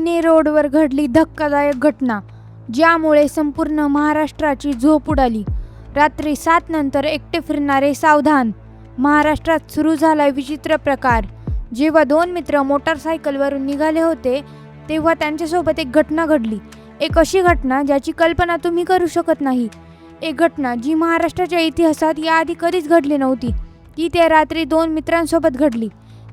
पुणे रोडवर घडली धक्कादायक घटना, ज्यामुळे संपूर्ण महाराष्ट्राची झोप उडाली. रात्री 7 नंतर एकटे फिरणारे सावधान. महाराष्ट्रात सुरू झाला विचित्र प्रकार. जेव्हा 2 मित्र मोटारसायकलवरून निघाले होते तेव्हा त्यांच्यासोबत एक घटना घडली. एक अशी घटना ज्याची कल्पना तुम्ही करू शकत नाही. एक घटना जी महाराष्ट्राच्या इतिहासात याआधी कधीच घडली नव्हती. ती त्या रात्री 2 मित्रांसोबत घडली.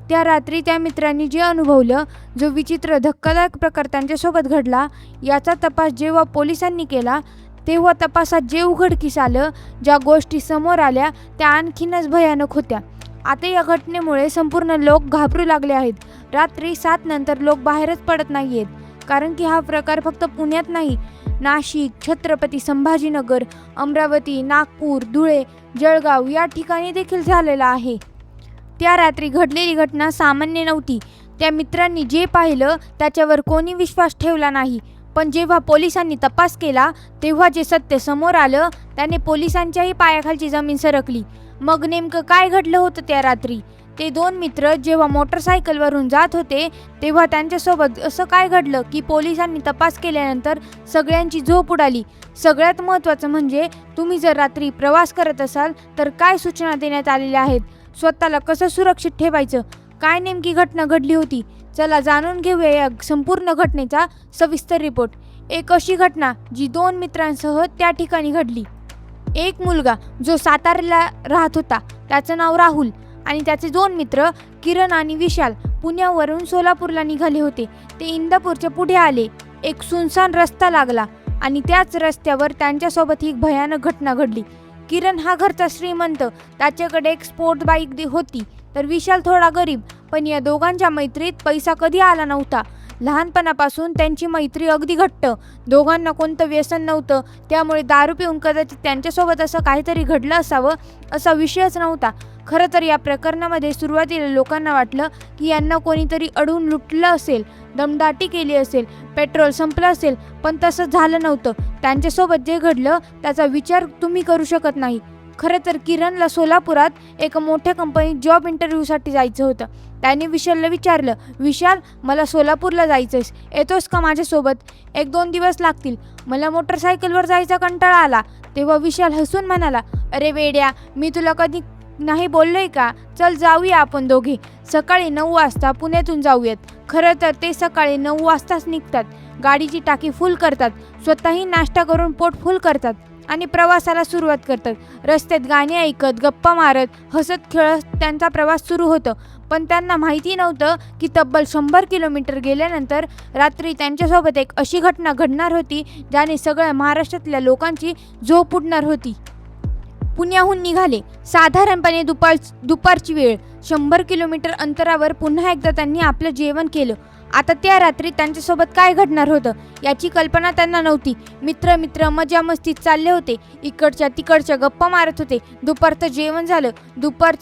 त्या रात्री त्या मित्रांनी जे अनुभवलं, जो विचित्र धक्कादायक प्रकार त्यांच्यासोबत घडला, याचा तपास जेव्हा पोलिसांनी केला तेव्हा तपासात जे उघडकीस आलं, ज्या गोष्टी समोर आल्या त्या आणखीनच भयानक होत्या. आता या घटनेमुळे संपूर्ण लोक घाबरू लागले आहेत. रात्री 7 नंतर लोक बाहेरच पडत नाही आहेत, कारण की हा प्रकार फक्त पुण्यात नाही, नाशिक, छत्रपती संभाजीनगर, अमरावती, नागपूर, धुळे, जळगाव या ठिकाणी देखील झालेला आहे. त्या रात्री घडलेली घटना सामान्य नव्हती. त्या मित्रांनी जे पाहिलं त्याच्यावर कोणी विश्वास ठेवला नाही. पण जेव्हा पोलिसांनी तपास केला तेव्हा जे सत्य समोर आलं त्याने पोलिसांच्याही पायाखालची जमीन सरकली. मग नेमकं काय घडलं होतं त्या रात्री? ते 2 मित्र जेव्हा मोटरसायकलवरून जात होते तेव्हा त्यांच्यासोबत असं काय घडलं की पोलिसांनी तपास केल्यानंतर सगळ्यांची झोप उडाली. सगळ्यात महत्त्वाचं म्हणजे तुम्ही जर रात्री प्रवास करत असाल तर काय सूचना देण्यात आलेल्या आहेत, स्वतःला कसं सुरक्षित ठेवायचं, काय नेमकी घटना घडली होती, चला जाणून घेऊया या संपूर्ण घटनेचा सविस्तर रिपोर्ट. एक अशी घटना जी 2 मित्रांसह त्या ठिकाणी घडली. एक मुलगा जो साताऱ्याला राहत होता, त्याचं नाव राहुल, आणि त्याचे 2 मित्र किरण आणि विशाल पुण्यावरून सोलापूरला निघाले होते. ते इंदापूरच्या पुढे आले. एक सुनसान रस्ता लागला आणि त्याच रस्त्यावर त्यांच्यासोबत ही भयानक घटना घडली. किरण हा घरचा श्रीमंत, त्याच्याकडे एक स्पोर्ट बाईक होती, तर विशाल थोडा गरीब. पण या दोघांच्या मैत्रीत पैसा कधी आला नव्हता. लहानपणापासून त्यांची मैत्री अगदी घट्ट. दोघांना कोणतं व्यसन नव्हतं, त्यामुळे दारू पिऊन कदाचित त्यांच्यासोबत असं काहीतरी घडलं असावं असा विषयच नव्हता. खरं तर या प्रकरणामध्ये सुरुवातीला लोकांना वाटलं की यांना कोणीतरी अडवून लुटलं असेल, दमदाटी केली असेल, पेट्रोल संपलं असेल, पण तसं झालं नव्हतं. त्यांच्यासोबत जे घडलं त्याचा विचार तुम्ही करू शकत नाही. खरं तर किरणला सोलापुरात एका मोठ्या कंपनीत जॉब इंटरव्ह्यूसाठी जायचं होतं. त्याने विशालला विचारलं, विशाल, मला सोलापूरला जायचंयस, येतोस का माझ्यासोबत? 1-2 दिवस लागतील, मला मोटरसायकलवर जायचा कंटाळा आला. तेव्हा विशाल हसून म्हणाला, अरे वेड्या, मी तुला कधी नाही बोललोय का? चल जाऊया आपण दोघे. सकाळी 9 वाजता पुण्यातून जाऊयात. खरं तर ते सकाळी 9 वाजताच निघतात, गाडीची टाकी फुल करतात, स्वतःही नाश्ता करून पोट फुल करतात आणि प्रवासाला सुरुवात करतात. रस्त्यात गाणी ऐकत, गप्पा मारत, हसत खेळत त्यांचा प्रवास सुरू होतं. पण त्यांना माहिती नव्हतं की तब्बल 100 किलोमीटर गेल्यानंतर रात्री त्यांच्यासोबत एक अशी घटना घडणार होती ज्याने सगळ्या महाराष्ट्रातल्या लोकांची झोप उडणार होती. पुण्याहून निघाले. साधारणपणे दुपारची वेळ. 100 किलोमीटर अंतरावर पुन्हा एकदा त्यांनी आपलं जेवण केलं. आता त्या रात्री त्यांच्यासोबत काय घडणार होतं याची कल्पना त्यांना नव्हती. मित्र मजा मस्तीत चालले होते, इकडच्या तिकडच्या गप्पा मारत होते. दुपारचं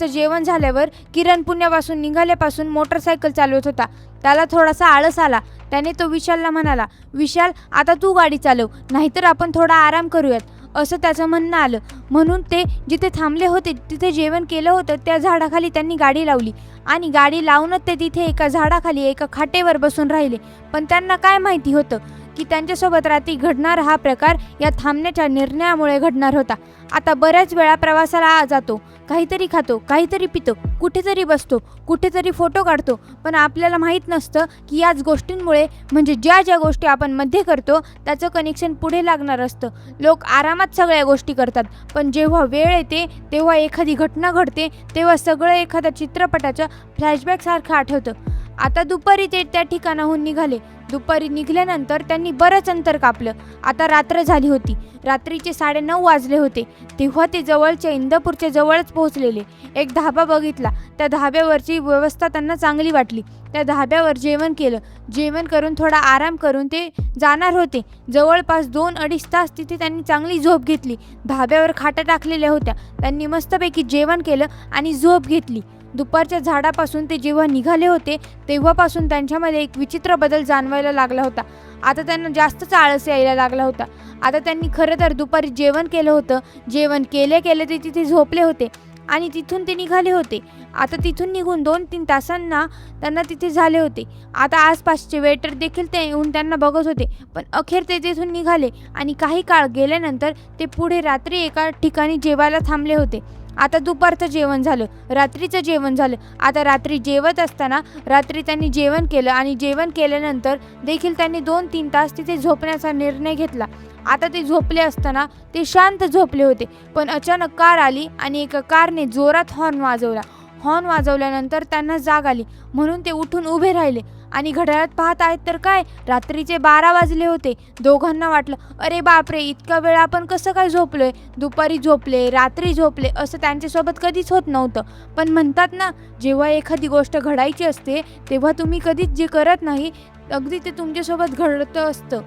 जेवण झाल्यावर किरण पुण्यापासून निघाल्यापासून मोटरसायकल चालवत होता. त्याला थोडासा आळस आला. त्याने तो विशालला म्हणाला, विशाल, आता तू गाडी चालव, नाहीतर आपण थोडा आराम करूयात, असं त्याचं म्हणणं आलं. म्हणून ते जिथे थांबले होते तिथे जेवण केलं होतं त्या झाडाखाली त्यांनी गाडी लावली आणि गाडी लावूनच ते तिथे एका झाडाखाली एका खाटेवर बसून राहिले. पण त्यांना काय माहिती होतं की त्यांच्यासोबत रात्री घडणारा हा प्रकार या थांबण्याच्या निर्णयामुळे घडणार होता. आता बऱ्याच वेळा प्रवासाला जातो, काहीतरी खातो, काहीतरी पितो, कुठेतरी बसतो, कुठेतरी फोटो काढतो, पण आपल्याला माहीत नसतं की याच गोष्टींमुळे, म्हणजे ज्या ज्या गोष्टी आपण मध्ये करतो त्याचं कनेक्शन पुढे लागणार असतं. लोक आरामात सगळ्या गोष्टी करतात, पण जेव्हा वेळ येते, तेव्हा एखादी घटना घडते, तेव्हा सगळं एखाद्या चित्रपटाचं फ्लॅशबॅकसारखं आठवतं. आता दुपारी ते त्या ठिकाणाहून निघाले. दुपारी निघाल्यानंतर त्यांनी बरंच अंतर कापलं. आता रात्र झाली होती. रात्रीचे 9:30 वाजले होते. तेव्हा ते जवळच्या इंदापूरच्या जवळच पोहोचलेले. एक धाबा बघितला. त्या धाब्यावरची व्यवस्था त्यांना चांगली वाटली. त्या धाब्यावर जेवण केलं. जेवण करून थोडा आराम करून ते जाणार होते. जवळपास 2-2.5 तास तिथे त्यांनी चांगली झोप घेतली. धाब्यावर खाटा टाकलेल्या होत्या. त्यांनी मस्तपैकी जेवण केलं आणि झोप घेतली. दुपारच्या झाडापासून ते जेव्हा निघाले होते तेव्हापासून त्यांच्यामध्ये एक विचित्र बदल जाणवायला लागला होता. आता त्यांना जास्तच आळस यायला लागला होता. आता त्यांनी खरं तर दुपारी जेवण केलं होतं. जेवण केले ते तिथे झोपले होते. आणि तिथून ते निघाले होते. आता तिथून निघून 2-3 तासांना त्यांना तिथे झाले होते. आता आसपासचे वेटर देखील ते येऊन त्यांना बघत होते, पण अखेर ते तिथून निघाले आणि काही काळ गेल्यानंतर ते पुढे रात्री एका ठिकाणी जेवायला थांबले होते. आता दुपारचं जेवण झालं, रात्रीचं जेवण झालं. आता रात्री जेवत असताना रात्री त्यांनी जेवण केलं आणि जेवण केल्यानंतर देखील त्यांनी 2-3 तास तिथे झोपण्याचा निर्णय घेतला. आता ते झोपले असताना ते शांत झोपले होते, पण अचानक कार आली आणि एका कारने जोरात हॉर्न वाजवला. हॉर्न वाजवल्यानंतर त्यांना जाग आली, म्हणून ते उठून उभे राहिले आणि घड्याळात पाहत आहेत तर काय, रात्रीचे 12 वाजले होते. दोघांना वाटलं, अरे बापरे, इतका वेळ आपण कसं काय झोपलोय? दुपारी झोपले, रात्री झोपले, असं त्यांच्यासोबत कधीच होत नव्हतं. पण म्हणतात ना, जेव्हा एखादी गोष्ट घडायची असते तेव्हा तुम्ही कधीच जे करत नाही अगदी ते तुमच्यासोबत घडतं असतं.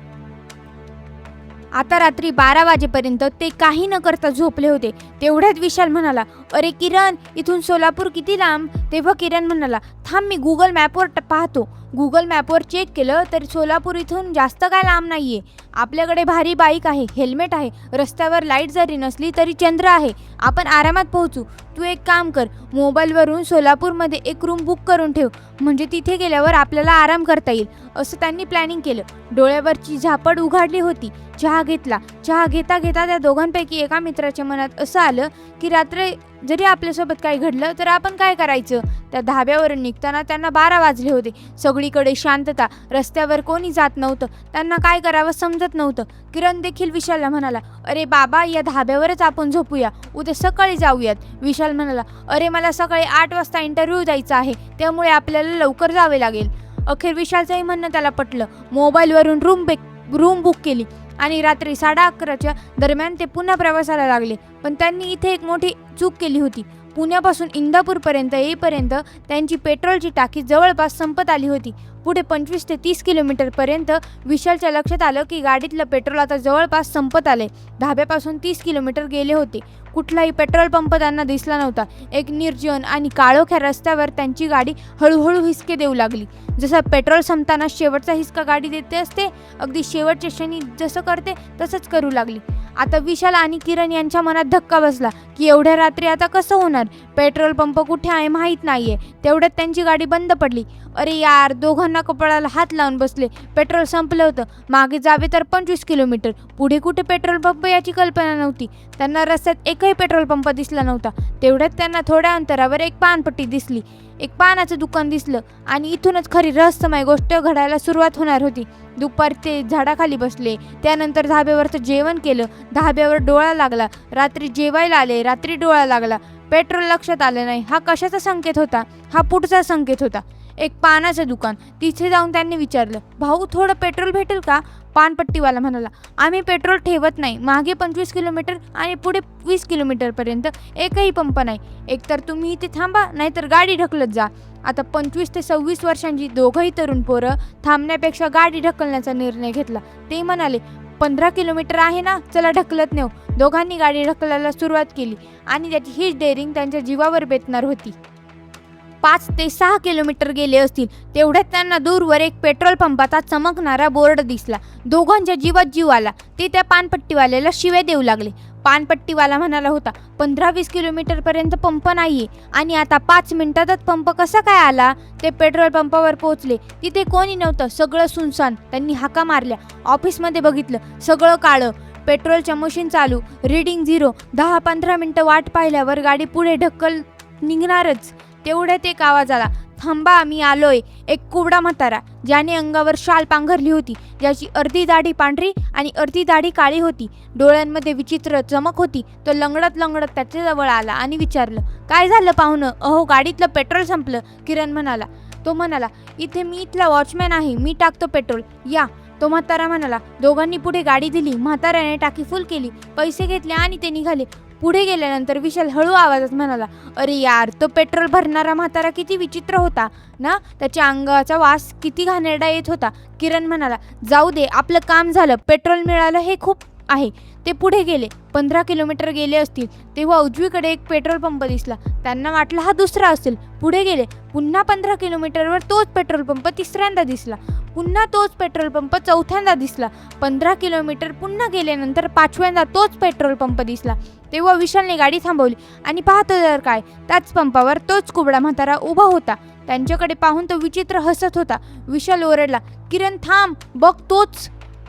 आता रात्री 12 वाजेपर्यंत ते काही न करता झोपले होते. तेवढ्यात विशाल म्हणाला, अरे किरण, इथून सोलापूर किती लांब? तेव्हा किरण म्हणाला, थांब मी गुगल मॅपवर पाहतो. गुगल मॅपवर चेक केलं तर सोलापूर इथून जास्त काय लांब नाही आहे. आपल्याकडे भारी बाईक आहे, हेल्मेट आहे, रस्त्यावर लाईट जरी नसली तरी चंद्र आहे, आपण आरामात पोहोचू. तू एक काम कर, मोबाईलवरून सोलापूरमध्ये एक रूम बुक करून ठेव, म्हणजे तिथे गेल्यावर आपल्याला आराम करता येईल. असं त्यांनी प्लॅनिंग केलं. डोळ्यावरची झापड उघडली होती. चहा घेतला. चहा घेता घेता त्या दोघांपैकी एका मित्राच्या मनात असं आलं की रात्री जरी आपल्यासोबत काही घडलं तर आपण काय करायचं? त्या धाब्यावरून निघताना त्यांना 12 वाजले होते. सगळीकडे शांतता, रस्त्यावर कोणी जात नव्हतं. त्यांना काय करावं समजत नव्हतं. किरण देखील विशालला म्हणाला, अरे बाबा, या धाब्यावरच आपण झोपूया, उद्या सकाळी जाऊयात. विशाल म्हणाला, अरे मला सकाळी 8 वाजता इंटरव्ह्यू द्यायचा आहे, त्यामुळे आपल्याला लवकर जावे लागेल. अखेर विशालचंही म्हणणं त्याला पटलं. मोबाईलवरून रूम बुक केली आणि रात्री 11:30च्या दरम्यान ते पुन्हा प्रवासाला लागले. पण त्यांनी इथे एक मोठी चूक केली होती. पुण्यापासून इंदापूरपर्यंत येईपर्यंत त्यांची पेट्रोलची टाकी जवळपास संपत आली होती. पुढे 25 ते 30 किलोमीटरपर्यंत विशालच्या लक्षात आलं की गाडीतलं पेट्रोल आता जवळपास संपत आले. धाब्यापासून 30 किलोमीटर गेले होते. कुठलाही पेट्रोल पंप त्यांना दिसला नव्हता. एक निर्जन आणि काळोख्या रस्त्यावर त्यांची गाडी हळूहळू हिसके देऊ लागली. जसं पेट्रोल संपताना शेवटचा हिसका गाडी देते असते, अगदी शेवटच्या क्षणी जसं करते तसंच करू लागली. आता विशाल आणि किरण यांच्या मनात धक्का बसला की एवढ्या रात्री आता कसं होणार? पेट्रोल पंप कुठे आहे माहीत नाहीये. तेवढ्यात त्यांची गाडी बंद पडली. अरे यार, दोघांना कपाळाला हात लावून बसले. पेट्रोल संपलं होतं. मागे जावे तर 25 किलोमीटर, पुढे कुठे पेट्रोल पंप याची कल्पना नव्हती. त्यांना रस्त्यात एकही पेट्रोल पंप दिसला नव्हता. तेवढ्यात त्यांना थोड्या अंतरावर एक पानपट्टी दिसली. एक पानाचं दुकान दिसलं आणि इथूनच खरी रहस्यमय गोष्ट घडायला सुरुवात होणार होती. दुपारी ते झाडाखाली बसले, त्यानंतर धाब्यावरचं जेवण केलं. धाब्यावर डोळा लागला. रात्री जेवायला आले, रात्री डोळा लागला. पेट्रोल लक्षात आलं नाही. हा कशाचा संकेत होता? हा पुढचा संकेत होता. एक पानाचं दुकान. तिथे जाऊन त्यांनी विचारलं, भाऊ, थोडं पेट्रोल भेटेल का? पानपट्टीवाला म्हणाला, आम्ही पेट्रोल ठेवत नाही. मागे 25 किलोमीटर आणि पुढे 20 किलोमीटरपर्यंत एकही पंप नाही. एकतर तुम्ही इथे थांबा, नाहीतर गाडी ढकलत जा. आता 25 ते 26 वर्षांची दोघंही तरुण पोरं थांबण्यापेक्षा गाडी ढकलण्याचा निर्णय घेतला. ते म्हणाले, 15 किलोमीटर आहे ना, चला ढकलत नेऊ. दोघांनी गाडी ढकलायला सुरुवात केली आणि त्याची हीच डेअरिंग त्यांच्या जीवावर बेतणार होती. 5 ते 6 किलोमीटर गेले असतील. तेवढ्यात त्यांना दूरवर एक पेट्रोल पंपाचा चमकणारा बोर्ड दिसला. दोघांच्या जीवात जीव आला. ते त्या पानपट्टीवाल्याला शिव्या देऊ लागले. पानपट्टीवाला म्हणाला होता, 15-20 किलोमीटरपर्यंत पंप नाहीये आणि आता 5 मिनिटातच पंप कसा काय आला? ते पेट्रोल पंपावर पोहोचले. तिथे कोणी नव्हतं. सगळं सुनसान. त्यांनी हाका मारल्या. ऑफिसमध्ये बघितलं, सगळं काळं. पेट्रोलच्या मशीन चालू, रीडिंग 0. 10-15 मिनिटं वाट पाहिल्यावर गाडी पुढे ढकल निघणारच. तेवढ्यात एक आवाज आला, थांबा, मी आलोय. एक कुबडा म्हातारा, ज्याने अंगावर शाल पांघरली होती, ज्याची अर्धी दाढी पांढरी आणि अर्धी दाढी काळी होती, डोळ्यांमध्ये विचित्र चमक होती, तो लंगडत लंगडत त्याच्याजवळ आला आणि विचारलं, काय झालं पाहुणं? अहो, गाडीतलं पेट्रोल संपलं. किरण म्हणाला. तो म्हणाला, मी इथला वॉचमॅन आहे, मी टाकतो पेट्रोल, या. तो म्हातारा म्हणाला. दोघांनी पुढे गाडी दिली. म्हाताऱ्याने टाकी फुल केली, पैसे घेतले आणि ते निघाले. पुढे गेल्यानंतर विशाल हळू आवाजात म्हणाला, अरे यार, तो पेट्रोल भरणारा म्हातारा किती विचित्र होता ना, त्याच्या अंगाचा वास किती घाणेरडा येत होता. किरण म्हणाला, जाऊ दे, आपलं काम झालं, पेट्रोल मिळालं हे खूप आहे ते पुढे गेले. 15 किलोमीटर गेले असतील तेव्हा उजवीकडे एक पेट्रोल पंप दिसला. त्यांना वाटलं हा दुसरा असेल. पुढे गेले. पुन्हा 15 किलोमीटरवर तोच पेट्रोल पंप तिसऱ्यांदा दिसला. पुन्हा तोच पेट्रोल पंप चौथ्यांदा दिसला. 15 किलोमीटर पुन्हा गेल्यानंतर पाचव्यांदा तोच पेट्रोल पंप दिसला. तेव्हा विशालने गाडी थांबवली आणि पाहतो तर काय, त्याच पंपावर तोच कुबडा म्हातारा उभा होता. त्यांच्याकडे पाहून तो विचित्र हसत होता. विशाल ओरडला, किरण थांब, बघ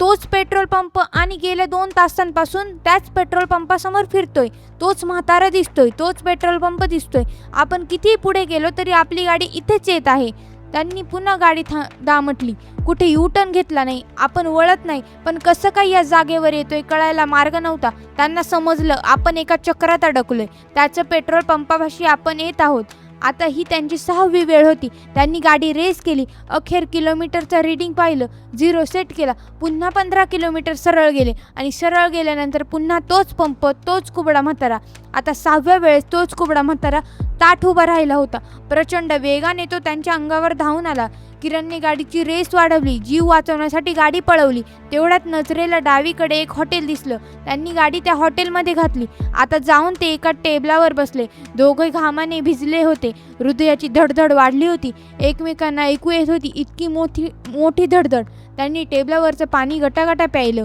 तोच पेट्रोल पंप आणि गेल्या 2 तासांपासून त्याच पेट्रोल पंपासमोर फिरतोय. तोच म्हातारा दिसतोय, तोच पेट्रोल पंप दिसतोय. आपण किती पुढे गेलो तरी आपली गाडी इथेच येत आहे. त्यांनी पुन्हा गाडी दामटली. कुठे यू-टर्न घेतला नाही, आपण वळत नाही, पण कसं काय या जागेवर येतोय कळायला मार्ग नव्हता. त्यांना समजलं आपण एका चक्रात अडकलोय. त्याचं पेट्रोल पंपापाशी आपण येत आहोत. आता ही त्यांची 6वी वेळ होती. त्यांनी गाडी रेस केली. अखेर किलोमीटरचं रीडिंग पाहिलं, 0 सेट केला. पुन्हा 15 किलोमीटर सरळ गेले आणि सरळ गेल्यानंतर पुन्हा तोच पंप, तोच कुबडा म्हातारा. आता 6व्या वेळेस तोच कुबडा म्हातारा ताठ उभा राहिला होता. प्रचंड वेगाने तो त्यांच्या अंगावर धावून आला. किरणने गाडीची रेस वाढवली, जीव वाचवण्यासाठी गाडी पळवली. तेवढ्यात नजरेला डावीकडे एक हॉटेल दिसलं. त्यांनी गाडी त्या हॉटेलमध्ये घातली. आता जाऊन ते एका टेबलावर बसले. दोघे घामाने भिजले होते. हृदयाची धडधड वाढली होती. एकमेकांना ऐकू येत होती इतकी मोठी धडधड. त्यांनी टेबलावरचं पाणी गटागटा प्यायलं.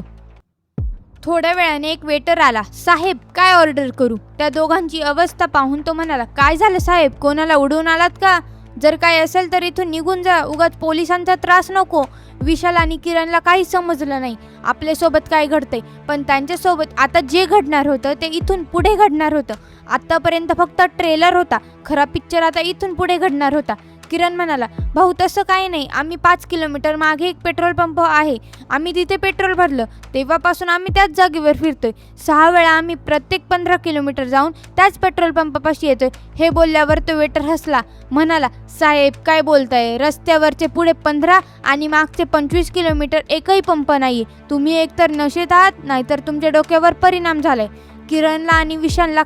थोड्या वेळाने एक वेटर आला. साहेब, काय ऑर्डर करू? त्या दोघांची अवस्था पाहून तो म्हणाला, काय झालं साहेब, कोणाला उडवून आलात का? जर काय असेल तर इथून निघून जा, उगाच पोलिसांचा त्रास नको. विशाल आणि किरणला काही समजलं नाही आपल्यासोबत काय घडतंय, पण त्यांच्यासोबत आता जे घडणार होतं ते इथून पुढे घडणार होतं. आत्तापर्यंत फक्त ट्रेलर होता, खरा पिक्चर आता इथून पुढे घडणार होता. किरण म्हणाला, भाऊ तसं काही नाही, आम्ही 5 किलोमीटर मागे एक पेट्रोल पंप आहे, आम्ही तिथे पेट्रोल भरलं, तेव्हापासून आम्ही त्याच जागेवर फिरतोय. 6 वेळा आम्ही प्रत्येक 15 किलोमीटर जाऊन त्याच पेट्रोल पंपापाशी येतोय. हे बोलल्यावर तो वेटर हसला, म्हणाला, साहेब काय बोलताय, रस्त्यावरचे पुढे 15 आणि मागचे 25 किलोमीटर एकही पंप नाहीये. तुम्ही एकतर नशेत आहात, नाहीतर तुमच्या डोक्यावर परिणाम झालाय. किरणला आणि विशालला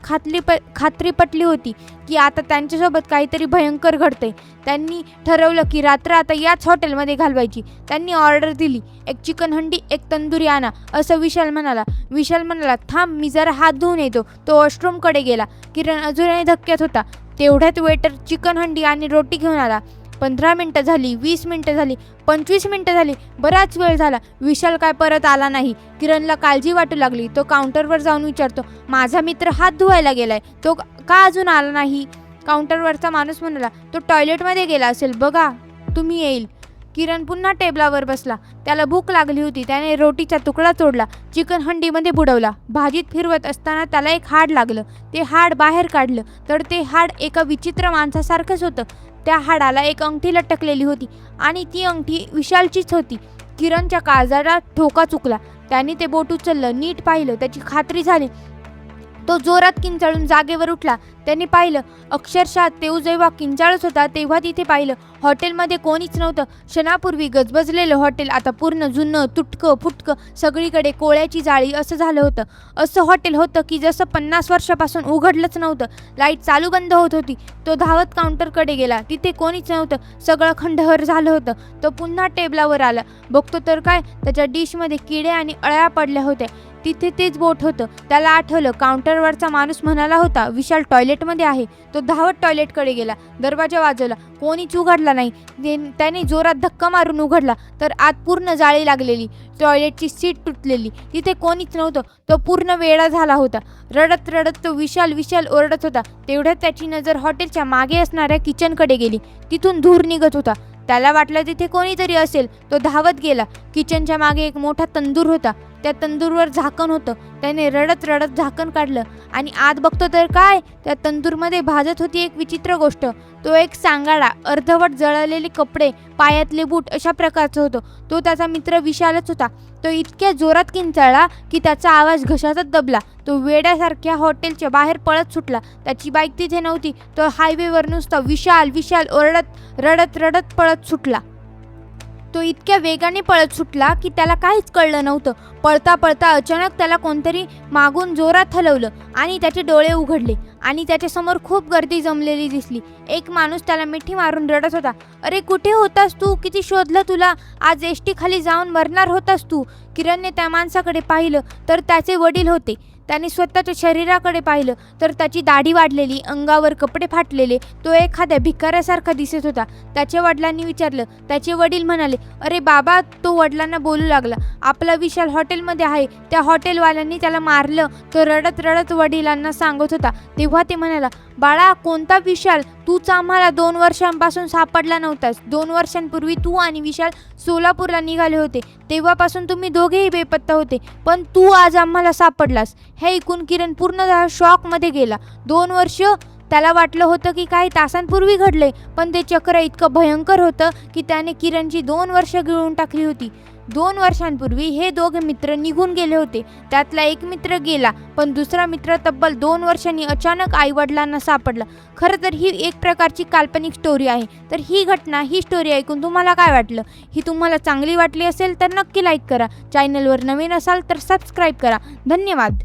खात्री पटली होती की आता त्यांच्यासोबत काहीतरी भयंकर घडतंय. त्यांनी ठरवलं की रात्र आता याच हॉटेलमध्ये घालवायची. त्यांनी ऑर्डर दिली, एक चिकन हंडी, एक तंदुरी आणा, असं विशाल म्हणाला. थांब, मी जरा हात धुवून येतो. तो वॉशरूमकडे गेला. किरण अजूनही धक्क्यात होता. तेवढ्यात वेटर चिकन हंडी आणि रोटी घेऊन आला. 15 मिनिटं झाली, 20 मिनिटं झाली, 25 मिनिटं झाली, बराच वेळ झाला. विशाल काय परत आला नाही. किरणला काळजी वाटू लागली. तो काउंटरवर जाऊन विचारतो, माझा मित्र हात धुवायला गेलाय, तो का अजून आला नाही? काउंटरवरचा माणूस म्हणाला, तो टॉयलेटमध्ये गेला असेल, बघा तुम्ही येईल. किरण पुन्हा टेबलावर बसला. त्याला भूक लागली होती. त्याने रोटीचा तुकडा तोडला, चिकन हंडीमध्ये बुडवला. भाजीत फिरवत असताना त्याला एक हाड लागलं. ते हाड बाहेर काढलं तर ते हाड एका विचित्र माणसासारखंच होतं. त्या हाडाला एक अंगठी लटकलेली होती आणि ती अंगठी विशालचीच होती. किरणच्या काळजाला ठोका चुकला. त्याने ते बोट उचललं, नीट पाहिलं, त्याची खात्री झाली. तो जोरात किंचाळून जागेवर उठला. त्याने पाहिलं, अक्षरशः तो जेव्हा किंचाळत होता तेव्हा तिथे पाहिलं हॉटेलमध्ये कोणीच नव्हतं. क्षणापूर्वी गजबजलेलं हॉटेल आता पूर्ण जुनं, तुटकं फुटकं, सगळीकडे कोळ्याची जाळी असं झालं होतं. असं हॉटेल होतं की जसं 50 वर्षापासून उघडलंच नव्हतं. लाईट चालू बंद होत होती. तो धावत काउंटरकडे गेला. तिथे कोणीच नव्हतं. सगळं खंडहर झालं होतं. तो पुन्हा टेबलावर आला. बघतो तर काय, त्याच्या डिशमध्ये किडे आणि अळ्या पडल्या होत्या. तिथे तेच बोट होतं. त्याला आठवलं, काउंटरवरचा माणूस म्हणाला होता विशाल टॉयलेटमध्ये आहे. तो धावत टॉयलेटकडे गेला. दरवाजा वाजवला, कोणीच उघडला नाही. त्याने जोरात धक्का मारून उघडला तर आत पूर्ण जाळी लागलेली, टॉयलेटची सीट तुटलेली, तिथे कोणीच नव्हतं. तो पूर्ण वेडा झाला होता. रडत रडत तो विशाल ओरडत होता. तेवढ्यात त्याची नजर हॉटेलच्या मागे असणाऱ्या किचनकडे गेली. तिथून धूर निघत होता. त्याला वाटलं तिथे कोणीतरी असेल. तो धावत गेला. किचनच्या मागे एक मोठा तंदूर होता. त्या तंदूरवर झाकण होतं. त्याने रडत रडत झाकण काढलं आणि आत बघतो तर काय, त्या तंदूरमध्ये भाजत होती एक विचित्र गोष्ट. तो एक सांगाडा, अर्धवट जळलेले कपडे, पायातले बूट अशा प्रकारचं होतं. तो त्याचा मित्र विशालच होता. तो इतक्या जोरात किंचाळला की त्याचा आवाज घशातच दबला. तो वेड्यासारख्या हॉटेलच्या बाहेर पळत सुटला. त्याची बाईक तिथे नव्हती. तो हायवेवर नुसता विशाल ओरडत रडत पळत सुटला. तो इतक्या वेगाने पळत सुटला की त्याला काहीच कळलं नव्हतं. पळता पळता अचानक त्याला कोणतरी मागून जोरात हलवलं आणि त्याचे डोळे उघडले आणि त्याच्यासमोर खूप गर्दी जमलेली दिसली. एक माणूस त्याला मिठी मारून रडत होता. अरे कुठे होतास तू? किती शोधलं तुला. आज एसटी खाली जाऊन मरणार होतास तू. किरणने त्या माणसाकडे पाहिलं तर त्याचे वडील होते. त्याने स्वतःच्या शरीराकडे पाहिलं तर त्याची दाढी वाढलेली, अंगावर कपडे फाटलेले, तो एखाद्या भिकाऱ्यासारखा दिसत होता. त्याच्या वडिलांनी विचारलं. त्याचे वडील म्हणाले, अरे बाबा. तो वडिलांना बोलू लागला, आपला विशाल हॉटेलमध्ये आहे, त्या हॉटेलवाल्यांनी त्याला मारलं. तो रडत रडत वडिलांना सांगत होता. तेव्हा ते म्हणाला, बाळा कोणता विशाल? तूच आम्हाला 2 वर्षांपासून सापडला नव्हतास. 2 वर्षांपूर्वी तू आणि विशाल सोलापूरला निघाले होते. तेव्हापासून तुम्ही दोघेही बेपत्ता होते, पण तू आज आम्हाला सापडलास. हे ऐकून किरण पूर्णतः शॉकमध्ये गेला. 2 वर्ष? त्याला वाटलं होतं की काही तासांपूर्वी घडले, पण ते चक्र इतकं भयंकर होतं की त्याने किरणची 2 वर्ष गिळून टाकली होती. 2 वर्षांपूर्वी हे दोघे मित्र निघून गेले होते. त्यातला एक मित्र गेला, पण दुसरा मित्र तब्बल 2 वर्षांनी अचानक आईवडिलांना सापडला. खरं तर ही एक प्रकारची काल्पनिक स्टोरी आहे. तर ही घटना, ही स्टोरी ऐकून तुम्हाला काय वाटलं? ही तुम्हाला चांगली वाटली असेल तर नक्की लाईक करा. चॅनलवर नवीन असाल तर सबस्क्राईब करा. धन्यवाद.